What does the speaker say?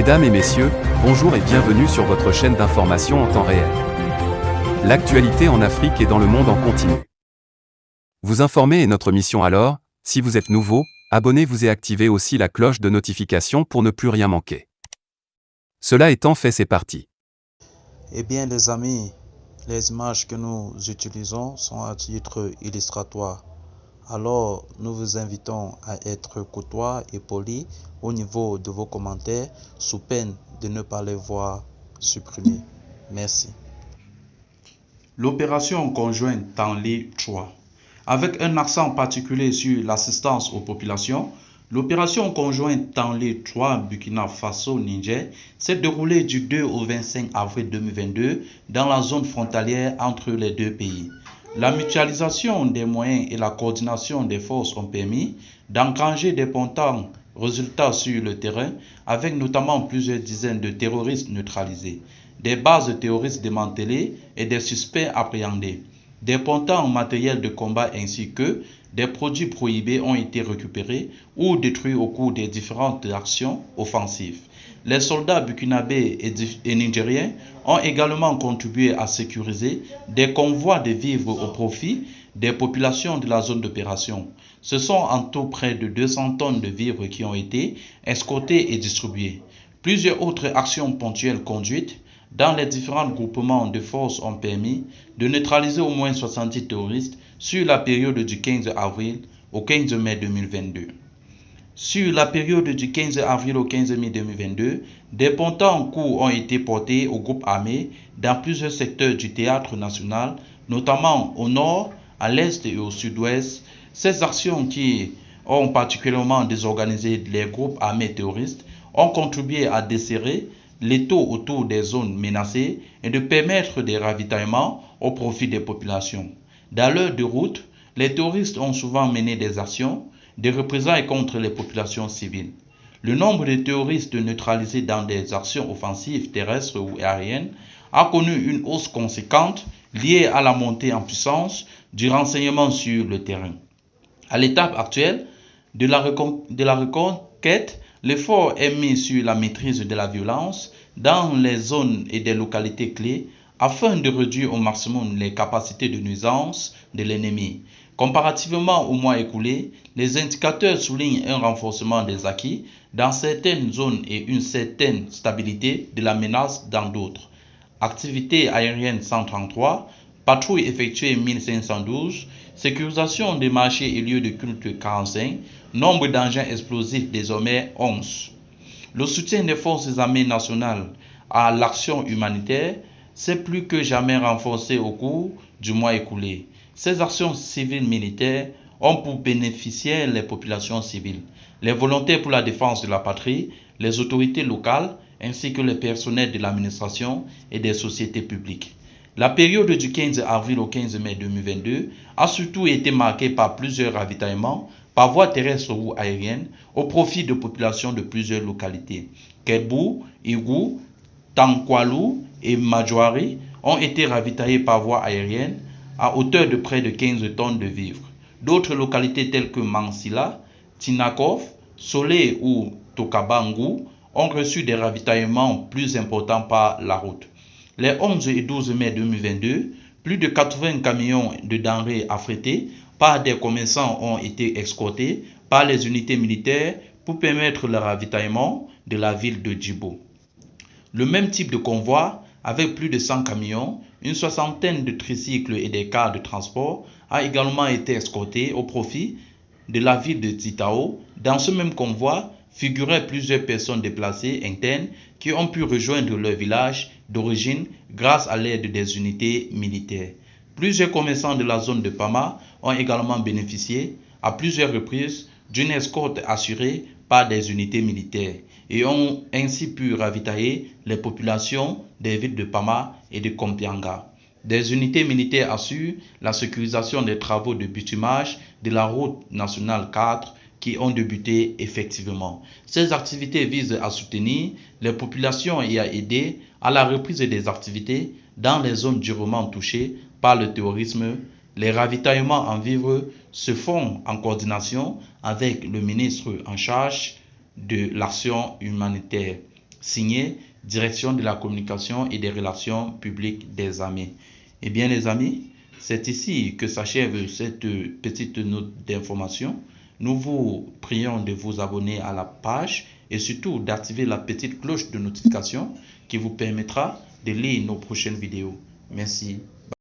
Mesdames et messieurs, bonjour et bienvenue sur votre chaîne d'information en temps réel. L'actualité en Afrique et dans le monde en continu. Vous informer est notre mission alors, si vous êtes nouveau, abonnez-vous et activez aussi la cloche de notification pour ne plus rien manquer. Cela étant fait, c'est parti. Eh bien les amis, les images que nous utilisons sont à titre illustratoire. Alors nous vous invitons à être courtois et polis au niveau de vos commentaires sous peine de ne pas les voir supprimés. Merci. L'opération conjointe Tanlé 3. Avec un accent particulier sur l'assistance aux populations, l'opération conjointe Tanlé 3 Burkina Faso-Niger s'est déroulée du 2 au 25 avril 2022 dans la zone frontalière entre les deux pays. La mutualisation des moyens et la coordination des forces ont permis d'engranger d'importants résultats sur le terrain, avec notamment plusieurs dizaines de terroristes neutralisés, des bases terroristes démantelées et des suspects appréhendés. D'importants matériels de combat ainsi que des produits prohibés ont été récupérés ou détruits au cours des différentes actions offensives. Les soldats burkinabés et nigériens ont également contribué à sécuriser des convois de vivres au profit des populations de la zone d'opération. Ce sont en tout près de 200 tonnes de vivres qui ont été escortées et distribuées. Plusieurs autres actions ponctuelles conduites dans les différents groupements de forces ont permis de neutraliser au moins 70 terroristes sur la période du 15 avril au 15 mai 2022. Sur la période du 15 avril au 15 mai 2022, des pontons coups ont été portés aux groupes armés dans plusieurs secteurs du théâtre national, notamment au nord, à l'est et au sud-ouest. Ces actions qui ont particulièrement désorganisé les groupes armés terroristes ont contribué à desserrer l'étau autour des zones menacées et de permettre des ravitaillements au profit des populations. Dans l'heure de route, les terroristes ont souvent mené des actions de représailles contre les populations civiles. Le nombre de terroristes neutralisés dans des actions offensives terrestres ou aériennes a connu une hausse conséquente liée à la montée en puissance du renseignement sur le terrain. À l'étape actuelle de la reconquête, l'effort est mis sur la maîtrise de la violence dans les zones et des localités clés afin de réduire au maximum les capacités de nuisance de l'ennemi. Comparativement au mois écoulé, les indicateurs soulignent un renforcement des acquis dans certaines zones et une certaine stabilité de la menace dans d'autres. Activité aérienne 133, patrouille effectuée 1512, sécurisation des marchés et lieux de culte 45, nombre d'engins explosifs désormais 11. Le soutien des forces armées nationales à l'action humanitaire s'est plus que jamais renforcé au cours du mois écoulé. Ces actions civiles militaires ont pour bénéficiaires les populations civiles, les volontaires pour la défense de la patrie, les autorités locales, ainsi que les personnels de l'administration et des sociétés publiques. La période du 15 avril au 15 mai 2022 a surtout été marquée par plusieurs ravitaillements par voie terrestre ou aérienne au profit de populations de plusieurs localités. Kedbou, Igou, Tankwalou et Madjouari ont été ravitaillés par voie aérienne à hauteur de près de 15 tonnes de vivres. D'autres localités telles que Mansila, Tinakov, Solé ou Tokabangou ont reçu des ravitaillements plus importants par la route. Les 11 et 12 mai 2022, plus de 80 camions de denrées affrétés par des commerçants ont été escortés par les unités militaires pour permettre le ravitaillement de la ville de Djibo. Le même type de convoi, avec plus de 100 camions, une soixantaine de tricycles et des cars de transport, a également été escorté au profit de la ville de Titao. Dans ce même convoi figuraient plusieurs personnes déplacées internes qui ont pu rejoindre leur village d'origine grâce à l'aide des unités militaires. Plusieurs commerçants de la zone de Pama ont également bénéficié à plusieurs reprises d'une escorte assurée par des unités militaires et ont ainsi pu ravitailler les populations des villes de Pama et de Kompianga. Des unités militaires assurent la sécurisation des travaux de bitumage de la route nationale 4 qui ont débuté effectivement. Ces activités visent à soutenir les populations et à aider à la reprise des activités dans les zones durement touchées par le terrorisme. Les ravitaillements en vivres se font en coordination avec le ministre en charge de l'action humanitaire. Signé Direction de la communication et des relations publiques des armées. Eh bien les amis, c'est ici que s'achève cette petite note d'information. Nous vous prions de vous abonner à la page et surtout d'activer la petite cloche de notification qui vous permettra de lire nos prochaines vidéos. Merci.